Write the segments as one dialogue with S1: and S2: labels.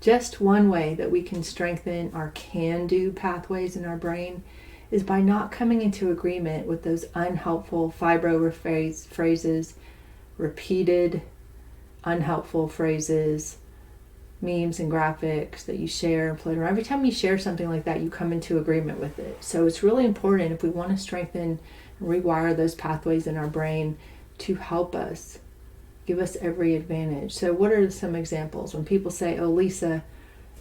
S1: Just one way that we can strengthen our can-do pathways in our brain is by not coming into agreement with those unhelpful fibro phrases, repeated unhelpful phrases, memes and graphics that you share and float around. Every time you share something like that, you come into agreement with it. So it's really important, if we want to strengthen and rewire those pathways in our brain, to help us, give us every advantage. So what are some examples? When people say, oh, Lisa,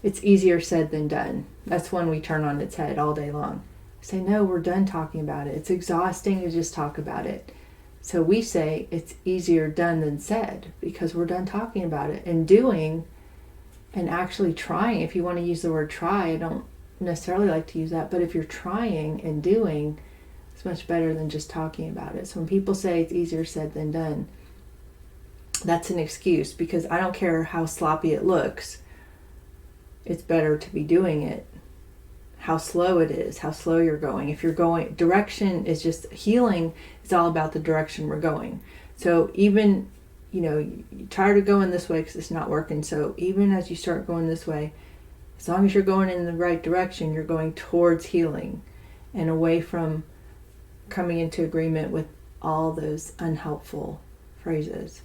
S1: it's easier said than done. That's one we turn on its head all day long. I say, no, we're done talking about it. It's exhausting to just talk about it. So we say it's easier done than said, because we're done talking about it. And doing and actually trying, if you want to use the word try, I don't necessarily like to use that, but if you're trying and doing, it's much better than just talking about it. So when people say it's easier said than done, that's an excuse, because I don't care how sloppy it looks. It's better to be doing it. How slow it is, how slow you're going. If you're going, direction is just, healing is all about the direction we're going. So even, you're tired of going this way because it's not working. So even as you start going this way, as long as you're going in the right direction, you're going towards healing and away from coming into agreement with all those unhelpful phrases.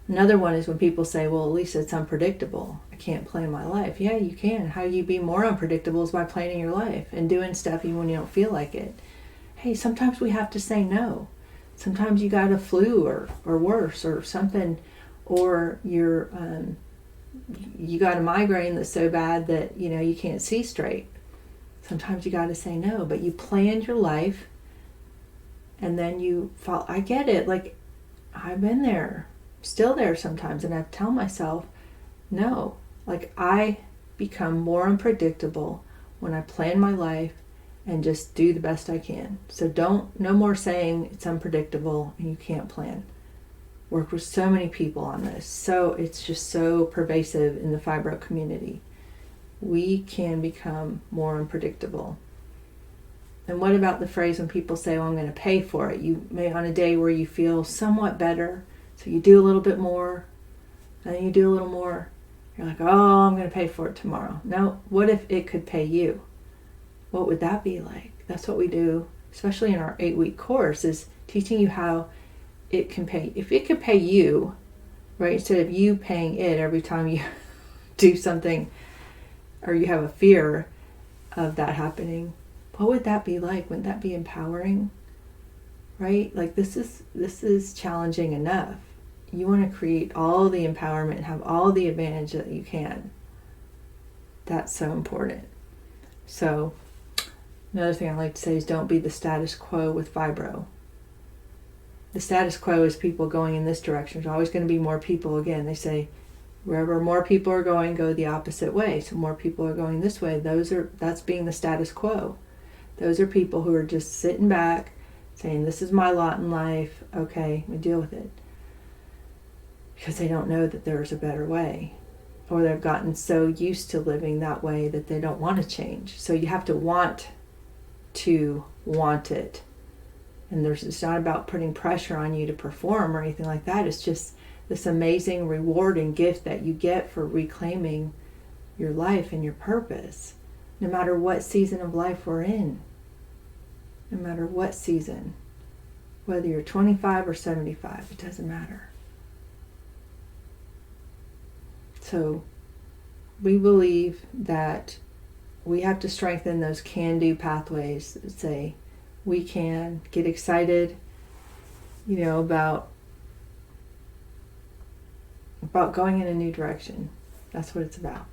S1: Another one is when people say, well, at least it's unpredictable. I can't plan my life. Yeah, you can. How you be more unpredictable is by planning your life and doing stuff even when you don't feel like it. Hey, sometimes we have to say no. Sometimes you got a flu or worse or something, or you got a migraine that's so bad that you can't see straight. Sometimes you got to say no, but you planned your life, and then you fall. I get it. Like, I've been there, still there sometimes, and I tell myself, no. Like, I become more unpredictable when I plan my life and just do the best I can. So no more saying it's unpredictable and you can't plan. Work with so many people on this. So it's just so pervasive in the fibro community. We can become more unpredictable. And what about the phrase when people say, well, I'm going to pay for it? You may, on a day where you feel somewhat better, so you do a little bit more, and then you do a little more. You're like, oh, I'm going to pay for it tomorrow. Now, what if it could pay you? What would that be like? That's what we do, especially in our 8-week course, is teaching you how it can pay. If it could pay you, right, instead of you paying it every time you do something or you have a fear of that happening, what would that be like? Wouldn't that be empowering? Right? Like, this is challenging enough. You want to create all the empowerment and have all the advantage that you can. That's so important. So another thing I like to say is, don't be the status quo with fibro. The status quo is people going in this direction. There's always going to be more people. Again, they say wherever more people are going, go the opposite way. So more people are going this way. That's being the status quo. Those are people who are just sitting back saying, this is my lot in life. Okay, we deal with it. Because they don't know that there's a better way. Or they've gotten so used to living that way that they don't want to change. So you have to want it. And it's not about putting pressure on you to perform or anything like that. It's just this amazing reward and gift that you get for reclaiming your life and your purpose. No matter what season of life we're in. No matter what season. Whether you're 25 or 75, it doesn't matter. So we believe that we have to strengthen those can-do pathways that say we can get excited, about going in a new direction. That's what it's about.